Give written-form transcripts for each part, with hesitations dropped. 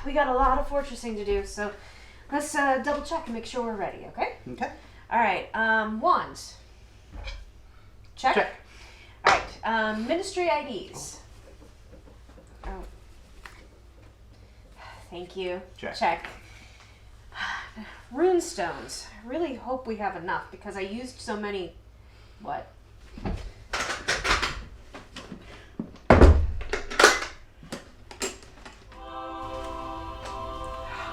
we got a lot of fortressing to do, so let's double check and make sure we're ready, okay? Okay. Alright, wands. Check. Check. Alright, ministry IDs. Oh. Thank you. Check. Runestones. I really hope we have enough because I used so many. What?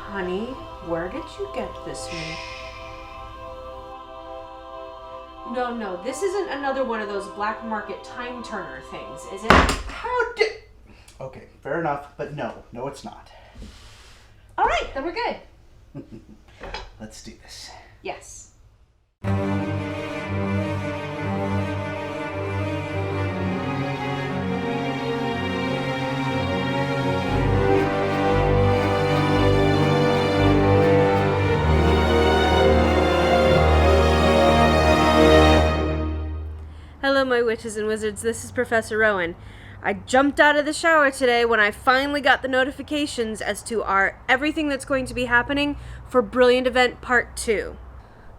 Honey, where did you get this one? No, this isn't another one of those black market time turner things, is it? How did... Okay, fair enough, but no, it's not. Alright, then we're good. Let's do this. Yes. Hello, my witches and wizards. This is Professor Rowan. I jumped out of the shower today when I finally got the notifications as to everything that's going to be happening for Brilliant Event Part 2.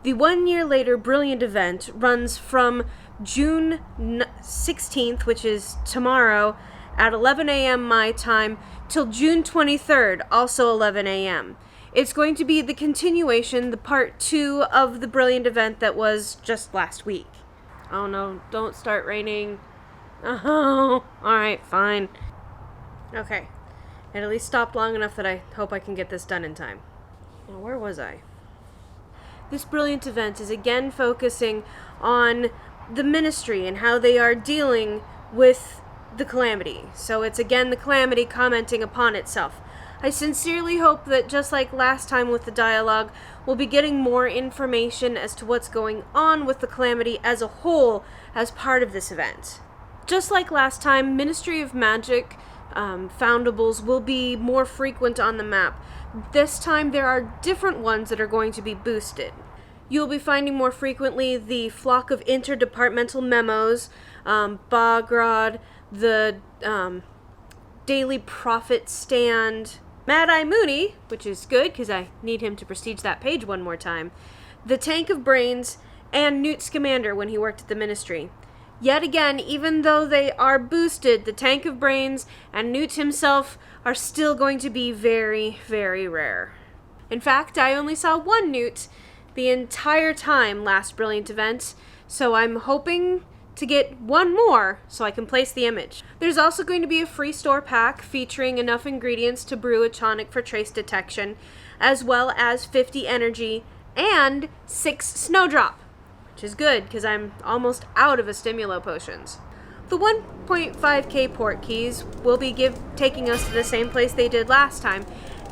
The 1 year later Brilliant Event runs from June 16th, which is tomorrow, at 11 a.m. my time, till June 23rd, also 11 a.m. It's going to be the continuation, the Part 2 of the Brilliant Event that was just last week. Oh no, don't start raining. Oh, alright, fine. Okay. It at least stopped long enough that I hope I can get this done in time. Now, where was I? This Brilliant Event is again focusing on the Ministry and how they are dealing with the Calamity. So it's again the Calamity commenting upon itself. I sincerely hope that just like last time with the dialogue, we'll be getting more information as to what's going on with the Calamity as a whole as part of this event. Just like last time, Ministry of Magic foundables will be more frequent on the map. This time there are different ones that are going to be boosted. You'll be finding more frequently the Flock of Interdepartmental Memos, Bogrod, the Daily Prophet Stand, Mad-Eye Mooney, which is good because I need him to prestige that page one more time, the Tank of Brains, and Newt Scamander when he worked at the Ministry. Yet again, even though they are boosted, the Tank of Brains and Newt himself are still going to be very, very rare. In fact, I only saw one Newt the entire time last Brilliant Event, so I'm hoping to get one more so I can place the image. There's also going to be a free store pack featuring enough ingredients to brew a tonic for trace detection, as well as 50 energy and 6 snowdrop, which is good because I'm almost out of Stimulo potions. The 1.5k port keys will be taking us to the same place they did last time,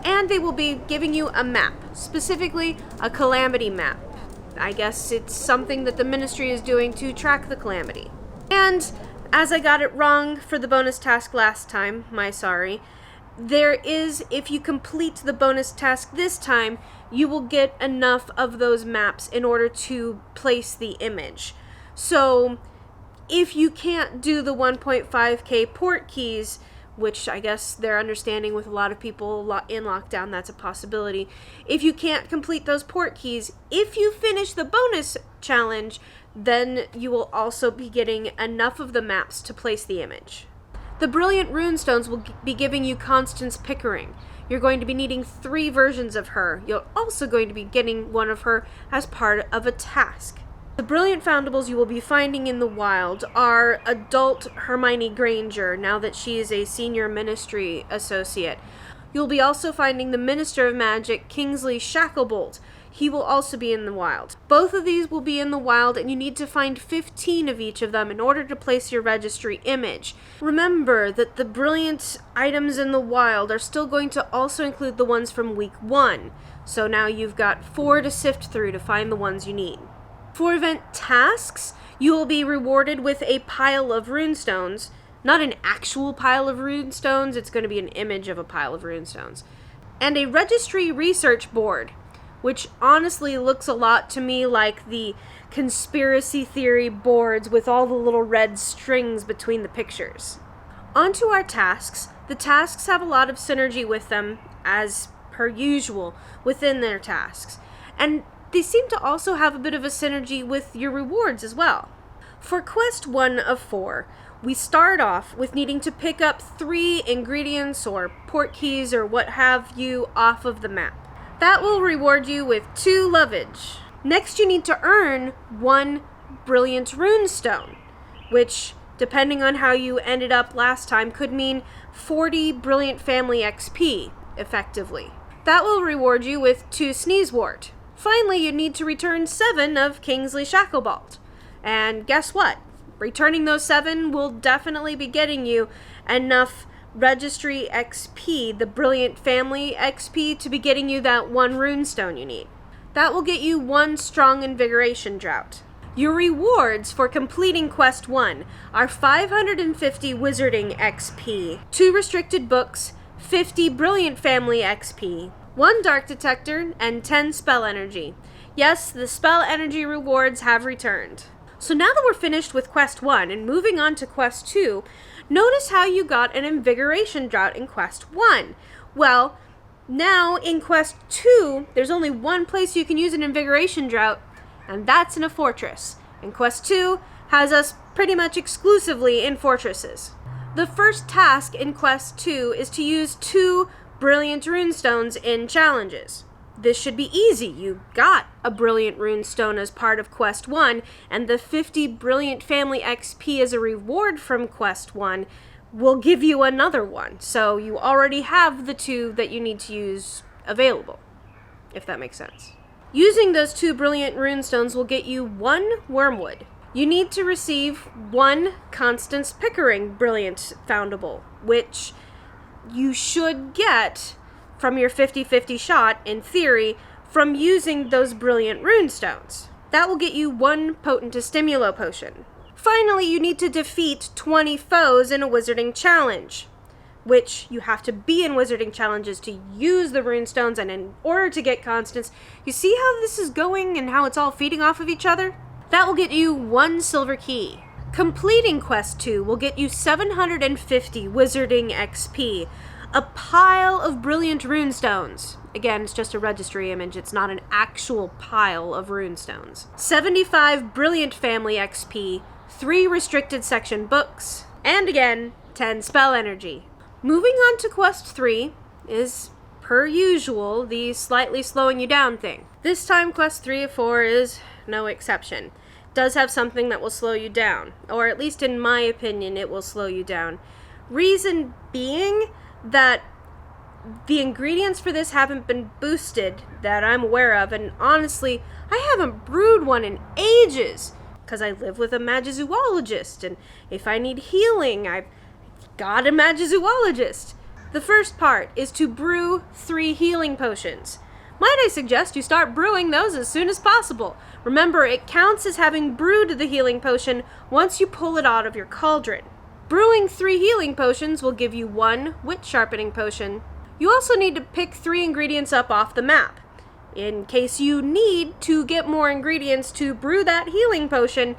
and they will be giving you a map, specifically a Calamity map. I guess it's something that the Ministry is doing to track the Calamity. And, as I got it wrong for the bonus task last time, there is, if you complete the bonus task this time, you will get enough of those maps in order to place the image. So, if you can't do the 1.5k port keys, which I guess they're understanding with a lot of people in lockdown, that's a possibility. If you can't complete those port keys, if you finish the bonus challenge, then you will also be getting enough of the maps to place the image. The Brilliant Runestones will be giving you Constance Pickering. You're going to be needing 3 versions of her. You're also going to be getting one of her as part of a task. The Brilliant Foundables you will be finding in the wild are adult Hermione Granger, now that she is a senior ministry associate. You'll be also finding the Minister of Magic, Kingsley Shacklebolt. He will also be in the wild. Both of these will be in the wild, and you need to find 15 of each of them in order to place your registry image. Remember that the Brilliant items in the wild are still going to also include the ones from week 1. So now you've got 4 to sift through to find the ones you need. For event tasks, you will be rewarded with a pile of runestones. Not an actual pile of runestones, it's going to be an image of a pile of runestones. And a registry research board, which honestly looks a lot to me like the conspiracy theory boards with all the little red strings between the pictures. On to our tasks. The tasks have a lot of synergy with them, as per usual within their tasks. And they seem to also have a bit of a synergy with your rewards as well. For Quest 1 of 4, we start off with needing to pick up 3 ingredients or port keys or what have you off of the map. That will reward you with 2 lovage. Next, you need to earn 1 brilliant runestone, which, depending on how you ended up last time, could mean 40 brilliant family XP, effectively. That will reward you with 2 sneezewort. Finally, you need to return 7 of Kingsley Shacklebolt. And guess what? Returning those 7 will definitely be getting you enough registry XP, the brilliant family XP, to be getting you that 1 runestone you need. That will get you 1 strong invigoration drought. Your rewards for completing Quest 1 are 550 wizarding XP, 2 restricted books, 50 brilliant family XP, 1 dark detector, and 10 spell energy. Yes, the spell energy rewards have returned. So now that we're finished with Quest 1 and moving on to Quest 2, notice how you got an invigoration drought in Quest 1. Well, now in Quest 2, there's only one place you can use an invigoration drought, and that's in a fortress. And Quest 2 has us pretty much exclusively in fortresses. The first task in Quest 2 is to use 2 brilliant runestones in challenges. This should be easy. You got a brilliant runestone as part of Quest 1, and the 50 brilliant family XP as a reward from Quest 1 will give you another one. So you already have the 2 that you need to use available, if that makes sense. Using those 2 brilliant runestones will get you 1 wormwood. You need to receive 1 Constance Pickering brilliant foundable, which you should get from your 50-50 shot, in theory, from using those brilliant runestones. That will get you 1 potent stimulo potion. Finally, you need to defeat 20 foes in a wizarding challenge, which you have to be in wizarding challenges to use the runestones, and in order to get Constance. You see how this is going and how it's all feeding off of each other? That will get you 1 silver key. Completing Quest 2 will get you 750 wizarding XP, a pile of brilliant runestones. Again, it's just a registry image, it's not an actual pile of runestones. 75 brilliant family XP, 3 restricted section books, and again, 10 spell energy. Moving on to Quest 3 is, per usual, the slightly slowing you down thing. This time, Quest 3 of 4 is no exception. It does have something that will slow you down, or at least in my opinion, it will slow you down. Reason being that the ingredients for this haven't been boosted that I'm aware of, and honestly, I haven't brewed one in ages, because I live with a magizoologist, and if I need healing, I've got a magizoologist. The first part is to brew 3 healing potions. Might I suggest you start brewing those as soon as possible. Remember, it counts as having brewed the healing potion once you pull it out of your cauldron. Brewing 3 healing potions will give you 1 wit sharpening potion. You also need to pick 3 ingredients up off the map. In case you need to get more ingredients to brew that healing potion,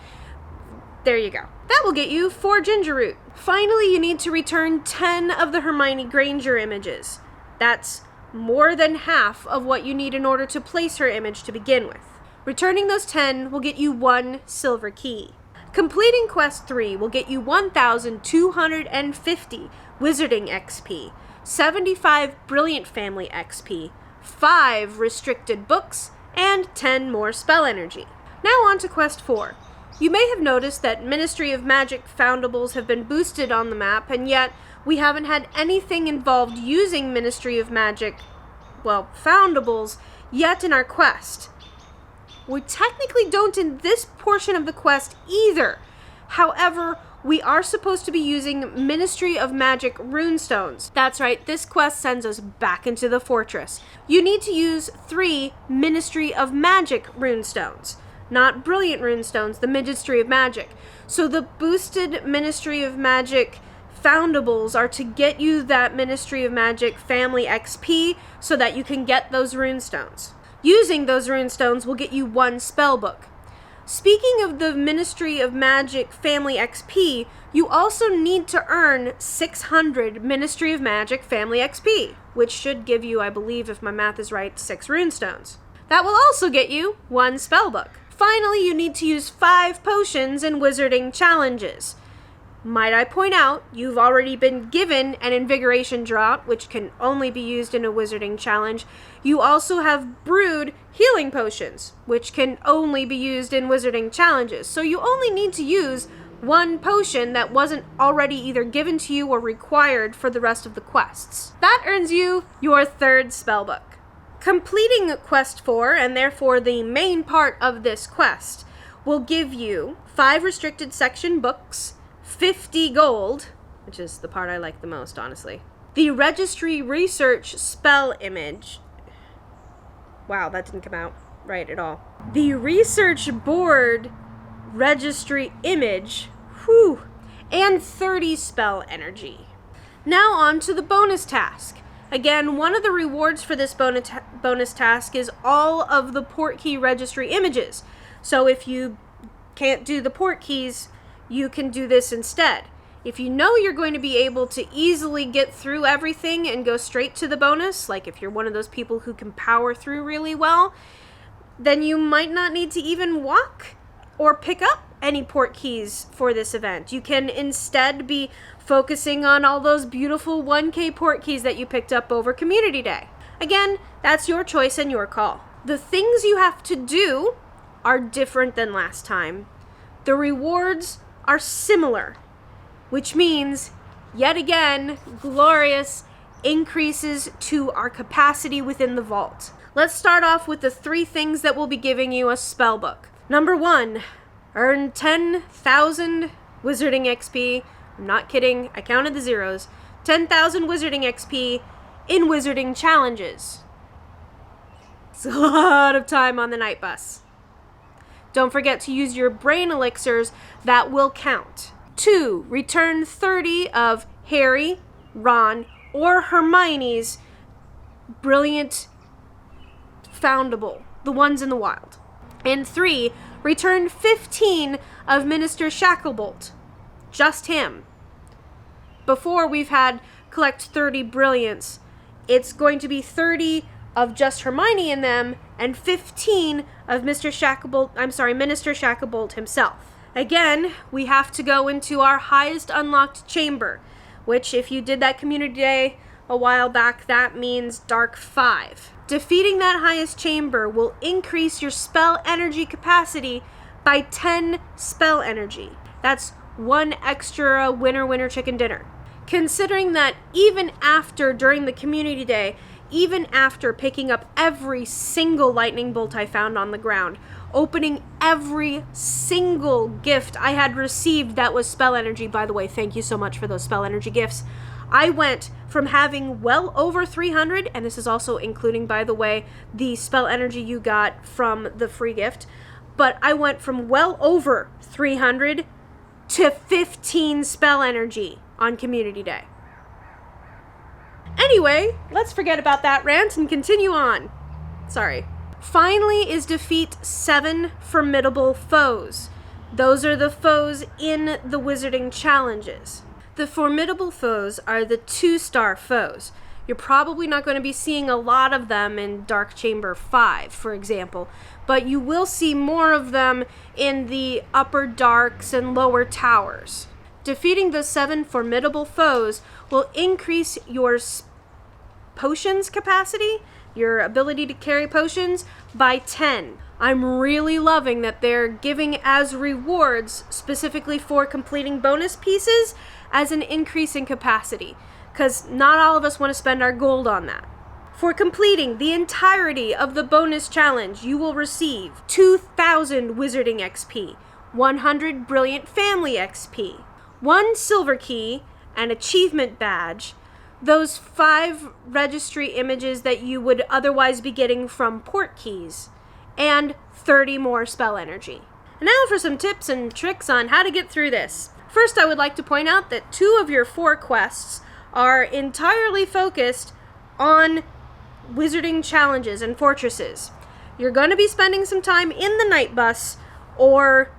there you go. That will get you 4 ginger root. Finally, you need to return 10 of the Hermione Granger images. That's more than half of what you need in order to place her image to begin with. Returning those 10 will get you 1 silver key. Completing Quest 3 will get you 1,250 Wizarding XP, 75 Brilliant Family XP, 5 Restricted Books, and 10 more Spell Energy. Now on to Quest 4. You may have noticed that Ministry of Magic foundables have been boosted on the map, and yet we haven't had anything involved using Ministry of Magic, foundables, yet in our quest. We technically don't in this portion of the quest either. However, we are supposed to be using Ministry of Magic runestones. That's right, this quest sends us back into the fortress. You need to use 3 Ministry of Magic runestones. Not brilliant runestones, the Ministry of Magic. So the boosted Ministry of Magic foundables are to get you that Ministry of Magic family XP so that you can get those runestones. Using those runestones will get you 1 spellbook. Speaking of the Ministry of Magic family XP, you also need to earn 600 Ministry of Magic family XP. which should give you, I believe, if my math is right, 6 runestones. That will also get you 1 spellbook. Finally, you need to use 5 potions in wizarding challenges. Might I point out, you've already been given an invigoration draught, which can only be used in a wizarding challenge. You also have brewed healing potions, which can only be used in wizarding challenges. So you only need to use 1 potion that wasn't already either given to you or required for the rest of the quests. That earns you your 3rd spellbook. Completing quest 4, and therefore the main part of this quest, will give you 5 restricted section books, 50 gold, which is the part I like the most, honestly. The registry research spell image. Wow, that didn't come out right at all. The research board registry image, and 30 spell energy. Now on to the bonus task. Again, one of the rewards for this bonus task is all of the Portkey registry images. So if you can't do the Portkeys, you can do this instead. If you know you're going to be able to easily get through everything and go straight to the bonus, like if you're one of those people who can power through really well, then you might not need to even walk or pick up any Portkeys for this event. You can instead be focusing on all those beautiful 1K Portkeys that you picked up over Community Day. Again, that's your choice and your call. The things you have to do are different than last time. The rewards are similar, which means, yet again, glorious increases to our capacity within the vault. Let's start off with the 3 things that will be giving you a spellbook. Number 1, earn 10,000 wizarding XP. I'm not kidding, I counted the zeros. 10,000 wizarding XP in wizarding challenges. It's a lot of time on the night bus. Don't forget to use your brain elixirs, that will count. 2, return 30 of Harry, Ron, or Hermione's brilliant foundable, the ones in the wild. And 3, return 15 of Minister Shacklebolt. Just him. Before we've had collect 30 brilliants. It's going to be 30 of just Hermione in them, and 15 of Minister Shacklebolt himself. Again, we have to go into our highest unlocked chamber, which if you did that Community Day a while back, that means Dark 5. Defeating that highest chamber will increase your spell energy capacity by 10 spell energy. That's 1 extra winner chicken dinner. Considering that even after, during the Community Day, even after picking up every single lightning bolt I found on the ground, opening every single gift I had received that was spell energy, by the way, thank you so much for those spell energy gifts, I went from having well over 300, and this is also including, by the way, the spell energy you got from the free gift, but I went from well over 300 to 15 spell energy on Community Day. Anyway, let's forget about that rant and continue on. Sorry. Finally is defeat 7 formidable foes. Those are the foes in the wizarding challenges. The formidable foes are the 2-star foes. You're probably not going to be seeing a lot of them in Dark Chamber 5, for example, but you will see more of them in the upper darks and lower towers. Defeating the 7 formidable foes will increase your potions capacity, your ability to carry potions, by 10. I'm really loving that they're giving as rewards, specifically for completing bonus pieces, as an increase in capacity, because not all of us want to spend our gold on that. For completing the entirety of the bonus challenge, you will receive 2,000 Wizarding XP, 100 Brilliant Family XP, 1 Silver Key, an Achievement Badge, those 5 registry images that you would otherwise be getting from Portkeys, and 30 more spell energy. And now for some tips and tricks on how to get through this. First, I would like to point out that 2 of your 4 quests are entirely focused on wizarding challenges and fortresses. You're going to be spending some time in the night bus, or,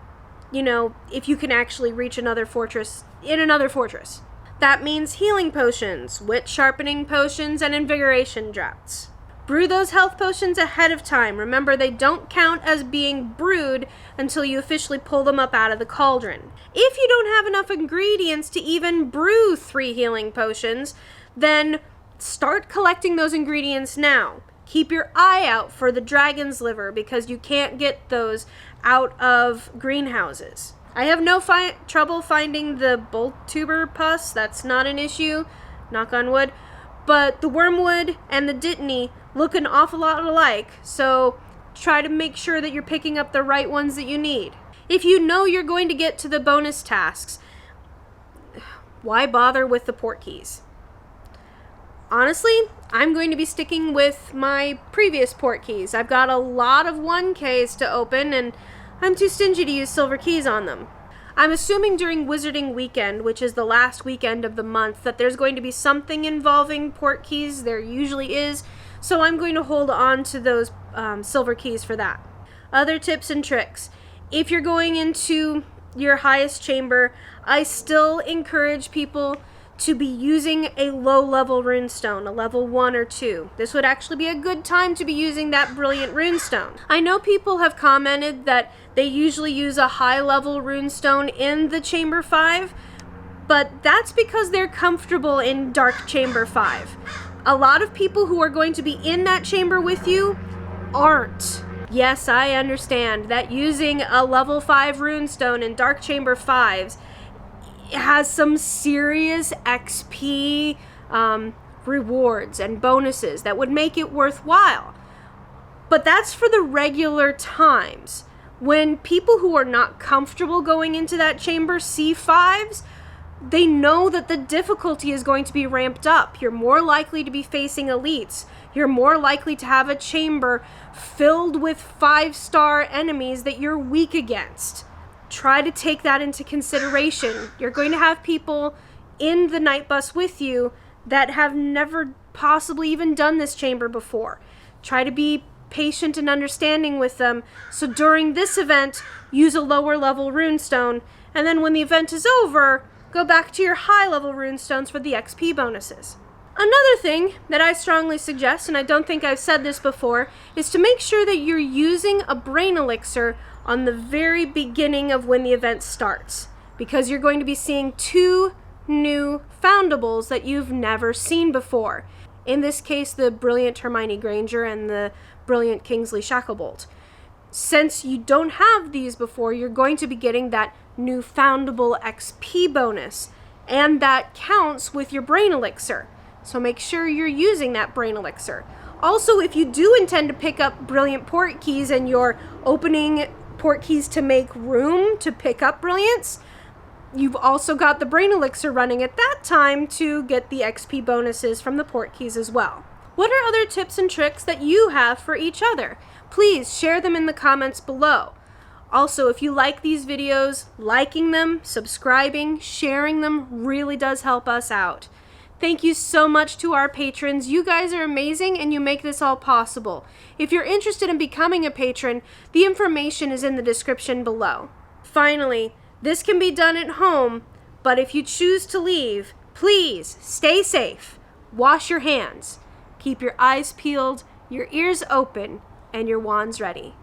if you can actually reach another fortress, in another fortress. That means healing potions, wit sharpening potions, and invigoration draughts. Brew those health potions ahead of time. Remember, they don't count as being brewed until you officially pull them up out of the cauldron. If you don't have enough ingredients to even brew 3 healing potions, then start collecting those ingredients now. Keep your eye out for the dragon's liver because you can't get those out of greenhouses. I have no trouble finding the bolt tuber pus. That's not an issue, knock on wood. But the wormwood and the dittany look an awful lot alike, so try to make sure that you're picking up the right ones that you need. If you know you're going to get to the bonus tasks, why bother with the port keys? Honestly, I'm going to be sticking with my previous port keys. I've got a lot of 1Ks to open, and I'm too stingy to use silver keys on them. I'm assuming during Wizarding Weekend, which is the last weekend of the month, that there's going to be something involving port keys. There usually is, so I'm going to hold on to those silver keys for that. Other tips and tricks. If you're going into your highest chamber, I still encourage people to be using a low-level runestone, a level 1 or 2. This would actually be a good time to be using that brilliant runestone. I know people have commented that they usually use a high-level runestone in the Chamber 5, but that's because they're comfortable in Dark Chamber 5. A lot of people who are going to be in that chamber with you aren't. Yes, I understand that using a level 5 runestone in Dark Chamber 5s has some serious XP rewards and bonuses that would make it worthwhile. But that's for the regular times. When people who are not comfortable going into that chamber see 5s, they know that the difficulty is going to be ramped up. You're more likely to be facing elites. You're more likely to have a chamber filled with 5-star enemies that you're weak against. Try to take that into consideration. You're going to have people in the night bus with you that have never possibly even done this chamber before. Try to be patient and understanding with them. So during this event, use a lower level runestone, and then when the event is over, go back to your high level runestones for the XP bonuses. Another thing that I strongly suggest, and I don't think I've said this before, is to make sure that you're using a brain elixir on the very beginning of when the event starts, because you're going to be seeing 2 new foundables that you've never seen before. In this case, the Brilliant Hermione Granger and the Brilliant Kingsley Shacklebolt. Since you don't have these before, you're going to be getting that new foundable XP bonus, and that counts with your brain elixir. So make sure you're using that brain elixir. Also, if you do intend to pick up brilliant port keys and you're opening port keys to make room to pick up brilliance, you've also got the brain elixir running at that time to get the XP bonuses from the port keys as well. What are other tips and tricks that you have for each other? Please share them in the comments below. Also, if you like these videos, liking them, subscribing, sharing them really does help us out. Thank you so much to our patrons. You guys are amazing and you make this all possible. If you're interested in becoming a patron, the information is in the description below. Finally, this can be done at home, but if you choose to leave, please stay safe, wash your hands, keep your eyes peeled, your ears open, and your wands ready.